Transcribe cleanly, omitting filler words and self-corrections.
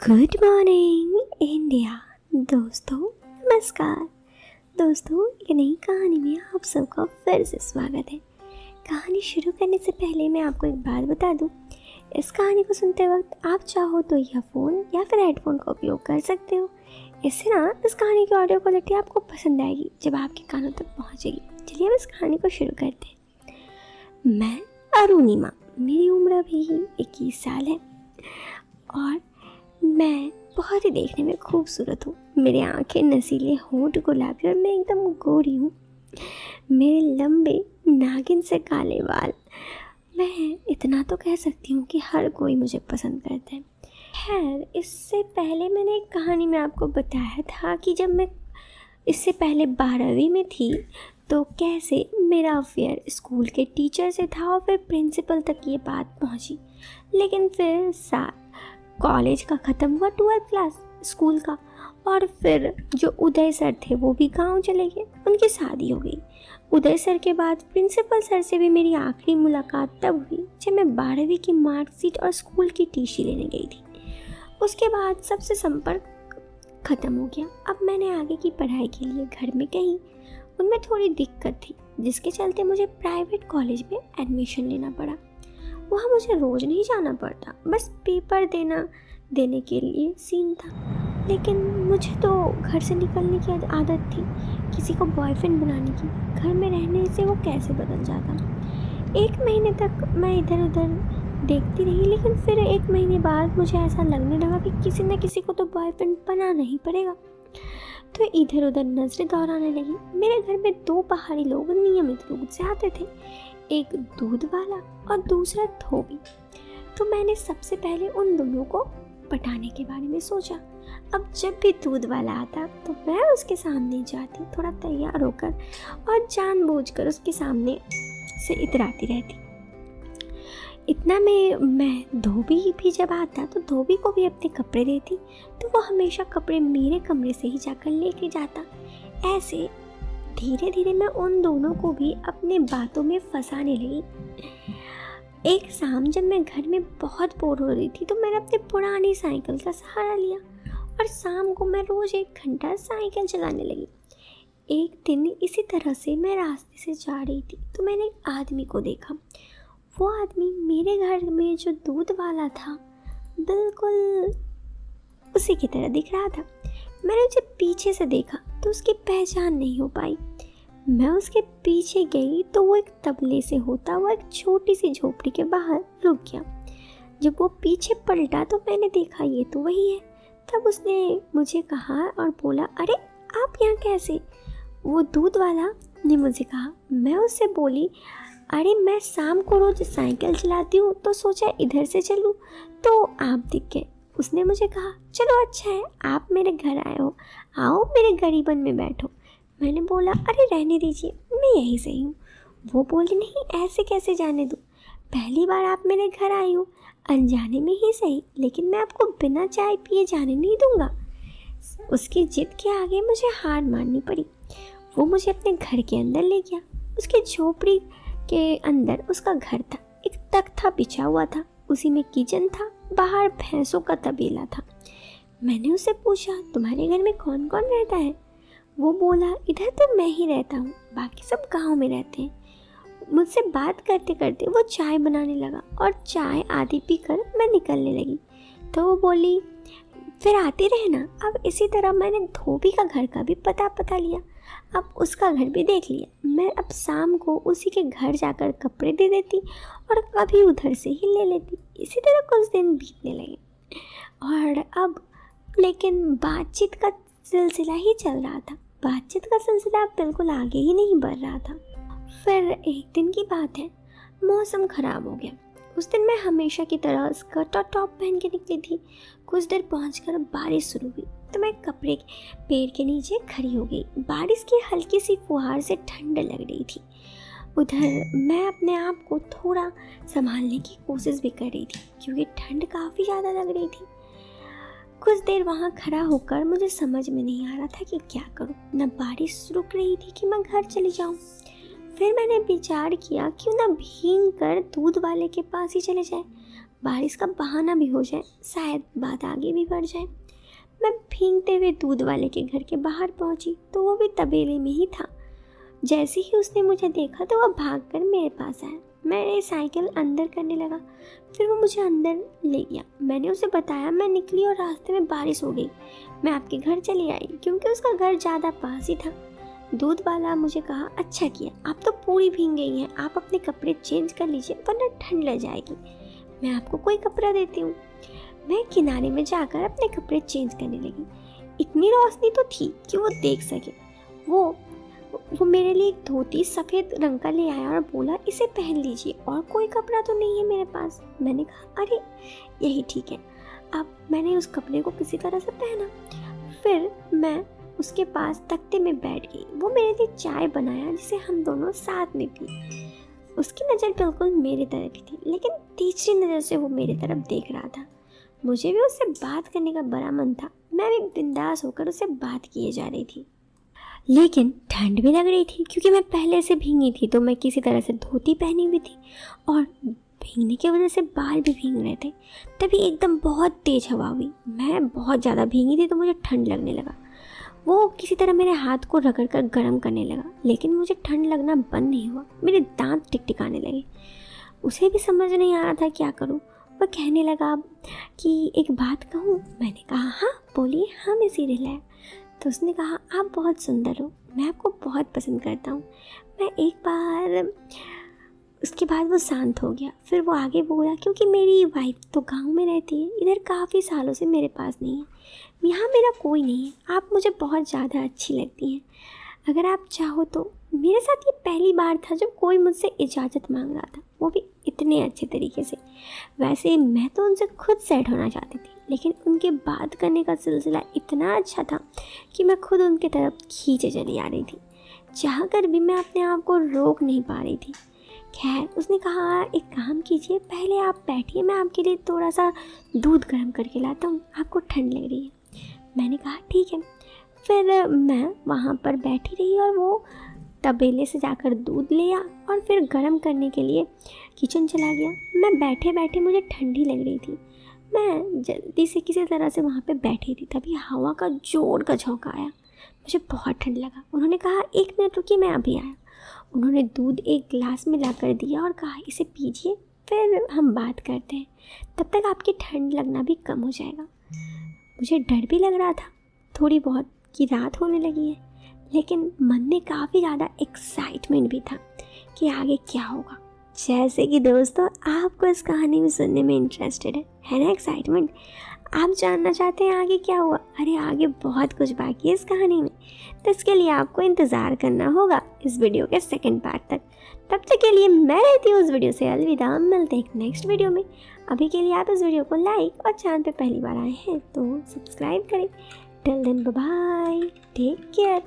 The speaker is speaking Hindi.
Good morning India. दोस्तों नमस्कार। दोस्तों एक नई कहानी में आप सबका फिर से स्वागत है। कहानी शुरू करने से पहले मैं आपको एक बात बता दूं, इस कहानी को सुनते वक्त आप चाहो तो ईयरफोन या फिर हेडफोन का उपयोग कर सकते हो। इससे ना इस कहानी की ऑडियो क्वालिटी आपको पसंद आएगी जब आपके कानों तक पहुंचेगी। चलिए अब इस कहानी को शुरू करते हैं। मैं अरुणिमा, मेरी उम्र अभी 21 साल है और मैं बहुत ही देखने में खूबसूरत हूँ। मेरी आंखें नसीले, होंठ गुलाबी और मैं एकदम गोरी हूँ। मेरे लंबे नागिन से काले बाल। मैं इतना तो कह सकती हूँ कि हर कोई मुझे पसंद करता है। खैर, इससे पहले मैंने एक कहानी में आपको बताया था कि जब मैं इससे पहले 12वीं में थी तो कैसे मेरा अफेयर स्कूल के टीचर से था और फिर प्रिंसिपल तक ये बात पहुँची। लेकिन फिर कॉलेज का ख़त्म हुआ, 12th क्लास स्कूल का, और फिर जो उदय सर थे वो भी गांव चले गए, उनकी शादी हो गई। उदय सर के बाद प्रिंसिपल सर से भी मेरी आखिरी मुलाकात तब हुई जब मैं 12वीं की मार्कशीट और स्कूल की टीसी लेने गई थी। उसके बाद सबसे संपर्क ख़त्म हो गया। अब मैंने आगे की पढ़ाई के लिए घर में कही, उनमें थोड़ी दिक्कत थी जिसके चलते मुझे प्राइवेट कॉलेज में एडमिशन लेना पड़ा। वहाँ मुझे रोज़ नहीं जाना पड़ता, बस पेपर देने के लिए सीन था। लेकिन मुझे तो घर से निकलने की आदत थी, किसी को बॉयफ्रेंड बनाने की। घर में रहने से वो कैसे बदल जाता। 1 महीने तक मैं इधर उधर देखती रही, लेकिन फिर 1 महीने बाद मुझे ऐसा लगने लगा कि किसी न किसी को तो बॉयफ्रेंड बनाना ही पड़ेगा। तो इधर उधर नजरें दौड़ाने लगी। मेरे घर में 2 पहाड़ी लोग नियमित रूप से आते थे, एक दूध वाला और दूसरा धोबी। तो मैंने सबसे पहले उन दोनों को पटाने के बारे में सोचा। अब जब भी दूध वाला आता तो मैं उसके सामने जाती, थोड़ा तैयार होकर, और जानबूझकर उसके सामने से इतराती रहती। इतना में मैं धोबी भी जब आता तो धोबी को भी अपने कपड़े देती, तो वो हमेशा कपड़े मेरे कमरे से ही जाकर लेके जाता। ऐसे धीरे धीरे मैं उन दोनों को भी अपने बातों में फंसाने लगी। एक शाम जब मैं घर में बहुत बोर हो रही थी तो मैंने अपने पुरानी साइकिल का सहारा लिया और शाम को मैं रोज़ 1 घंटा साइकिल चलाने लगी। एक दिन इसी तरह से मैं रास्ते से जा रही थी तो मैंने एक आदमी को देखा। वो आदमी मेरे घर में जो दूध वाला था बिल्कुल उसी की तरह दिख रहा था। मैंने उसे पीछे से देखा तो उसकी पहचान नहीं हो पाई। मैं उसके पीछे गई तो वो एक तबले से होता हुआ एक छोटी सी झोपड़ी के बाहर रुक गया। जब वो पीछे पलटा तो मैंने देखा ये तो वही है। तब उसने मुझे कहा और बोला, अरे आप यहाँ कैसे? वो दूध वाला ने मुझे कहा। मैं उससे बोली, अरे मैं शाम को रोज साइकिल चलाती हूँ तो सोचा इधर से चलूँ तो आप दिख गए। उसने मुझे कहा, चलो अच्छा है आप मेरे घर आए हो, आओ मेरे गरीबन में बैठो। मैंने बोला, अरे रहने दीजिए, मैं यहीं से हूँ। वो बोली, नहीं ऐसे कैसे जाने दूँ, पहली बार आप मेरे घर आई हो, अनजाने में ही सही, लेकिन मैं आपको बिना चाय पिए जाने नहीं दूँगा। उसकी जिद के आगे मुझे हार माननी पड़ी। वो मुझे अपने घर के अंदर ले गया। उसके झोपड़ी के अंदर उसका घर था, एक तख्ता बिछा हुआ था, उसी में किचन था, बाहर भैंसों का तबेला था। मैंने उससे पूछा, तुम्हारे घर में कौन कौन रहता है? वो बोला, इधर तो मैं ही रहता हूँ, बाकी सब गांव में रहते हैं। मुझसे बात करते करते वो चाय बनाने लगा और चाय आधी पीकर मैं निकलने लगी। तो वो बोली, फिर आती रहना। अब इसी तरह मैंने धोबी का घर का भी पता लिया, अब उसका घर भी देख लिया। मैं अब शाम को उसी के घर जाकर कपड़े दे देती और कभी उधर से ही ले लेती। इसी तरह कुछ दिन बीतने लगे और अब लेकिन बातचीत का सिलसिला ही चल रहा था। बातचीत का सिलसिला बिल्कुल आगे ही नहीं बढ़ रहा था। फिर एक दिन की बात है, मौसम ख़राब हो गया। उस दिन मैं हमेशा की तरह स्कर्ट और टॉप पहन के निकली थी। कुछ देर पहुंचकर बारिश शुरू हुई तो मैं कपड़े पेड़ के नीचे खड़ी हो गई। बारिश की हल्की सी फुहार से ठंड लग रही थी। उधर मैं अपने आप को थोड़ा संभालने की कोशिश भी कर रही थी क्योंकि ठंड काफ़ी ज़्यादा लग रही थी। कुछ देर वहाँ खड़ा होकर मुझे समझ में नहीं आ रहा था कि क्या करूँ। न बारिश रुक रही थी कि मैं घर चली जाऊँ। फिर मैंने विचार किया क्यों ना भीग कर दूध वाले के पास ही चले जाए। बारिश का बहाना भी हो जाए, शायद बात आगे भी बढ़ जाए। मैं भीगते हुए दूध वाले के घर के बाहर पहुंची तो वो भी तबेले में ही था। जैसे ही उसने मुझे देखा तो वह भागकर मेरे पास आया। मैंने साइकिल अंदर करने लगा, फिर वो मुझे अंदर ले गया। मैंने उसे बताया मैं निकली और रास्ते में बारिश हो गई। मैं आपके घर चली आई क्योंकि उसका घर ज़्यादा पास ही था। दूध वाला मुझे कहा, अच्छा किया, आप तो पूरी भीग गई हैं, आप अपने कपड़े चेंज कर लीजिए वरना ठंड लग जाएगी। मैं आपको कोई कपड़ा देती हूँ। मैं किनारे में जाकर अपने कपड़े चेंज करने लगी। इतनी रोशनी तो थी कि वो देख सके। वो मेरे लिए एक धोती सफ़ेद रंग का ले आया और बोला, इसे पहन लीजिए, और कोई कपड़ा तो नहीं है मेरे पास। मैंने कहा, अरे यही ठीक है। अब मैंने उस कपड़े को किसी तरह से पहना, फिर मैं उसके पास तख्ते में बैठ गई। वो मेरे लिए चाय बनाया जिसे हम दोनों साथ में पी। उसकी नज़र बिल्कुल मेरी तरफ ही थी, लेकिन तीसरी नज़र से वो मेरी तरफ देख रहा था। मुझे भी उससे बात करने का बड़ा मन था। मैं भी बिंदास होकर उससे बात किए जा रही थी, लेकिन ठंड भी लग रही थी क्योंकि मैं पहले से भीगी थी। तो मैं किसी तरह से धोती पहनी हुई थी और भीगने की वजह से बाल भी भीग रहे थे। तभी एकदम बहुत तेज़ हवा हुई। मैं बहुत ज़्यादा भीगी थी तो मुझे ठंड लगने लगा। वो किसी तरह मेरे हाथ को रगड़ कर गर्म करने लगा, लेकिन मुझे ठंड लगना बंद नहीं हुआ। मेरे दांत टिकटिकाने लगे। उसे भी समझ नहीं आ रहा था क्या करूं। वह कहने लगा कि एक बात कहूं। मैंने कहा, हाँ बोलिए, हाँ मैं सीरियल है। तो उसने कहा, आप बहुत सुंदर हो, मैं आपको बहुत पसंद करता हूँ। मैं एक बार, उसके बाद वो शांत हो गया। फिर वो आगे बोला, क्योंकि मेरी वाइफ तो गांव में रहती है, इधर काफ़ी सालों से मेरे पास नहीं है, यहाँ मेरा कोई नहीं है। आप मुझे बहुत ज़्यादा अच्छी लगती हैं। अगर आप चाहो तो। मेरे साथ ये पहली बार था जब कोई मुझसे इजाज़त मांग रहा था, वो भी इतने अच्छे तरीके से। वैसे मैं तो उनसे खुद सेट होना चाहती थी, लेकिन उनके बात करने का सिलसिला इतना अच्छा था कि मैं खुद उनकी तरफ खींचे चली आ रही थी। चाह कर भी मैं अपने आप को रोक नहीं पा रही थी। खैर, उसने कहा, एक काम कीजिए, पहले आप बैठिए, मैं आपके लिए थोड़ा सा दूध गर्म करके लाता हूँ, आपको ठंड लग रही है। मैंने कहा, ठीक है। फिर मैं वहाँ पर बैठी रही और वो तबेले से जाकर दूध लिया और फिर गर्म करने के लिए किचन चला गया। मैं बैठे बैठे, मुझे ठंडी लग रही थी। मैं जल्दी से किसी तरह से वहाँ पे बैठी थी, तभी हवा का जोर का झोंका आया। मुझे बहुत ठंड लगा। उन्होंने कहा, एक मिनट रुकिए, मैं अभी आया। उन्होंने दूध एक गिलास में ला कर दिया और कहा, इसे पीजिए, फिर हम बात करते हैं, तब तक आपकी ठंड लगना भी कम हो जाएगा। मुझे डर भी लग रहा था थोड़ी बहुत कि रात होने लगी है, लेकिन मन में काफ़ी ज़्यादा एक्साइटमेंट भी था कि आगे क्या होगा। जैसे कि दोस्तों, आपको इस कहानी में सुनने में इंटरेस्टेड है ना, एक्साइटमेंट, आप जानना चाहते हैं आगे क्या हुआ। अरे आगे बहुत कुछ बाकी है इस कहानी में, तो इसके लिए आपको इंतज़ार करना होगा इस वीडियो के सेकंड पार्ट तक। तब तक के लिए मैं रहती हूँ उस वीडियो से अलविदा। मिलते हैं एक नेक्स्ट वीडियो में। अभी के लिए आप इस वीडियो को लाइक और चैनल पे पहली बार आए हैं तो सब्सक्राइब करें। Till then bye bye, take care.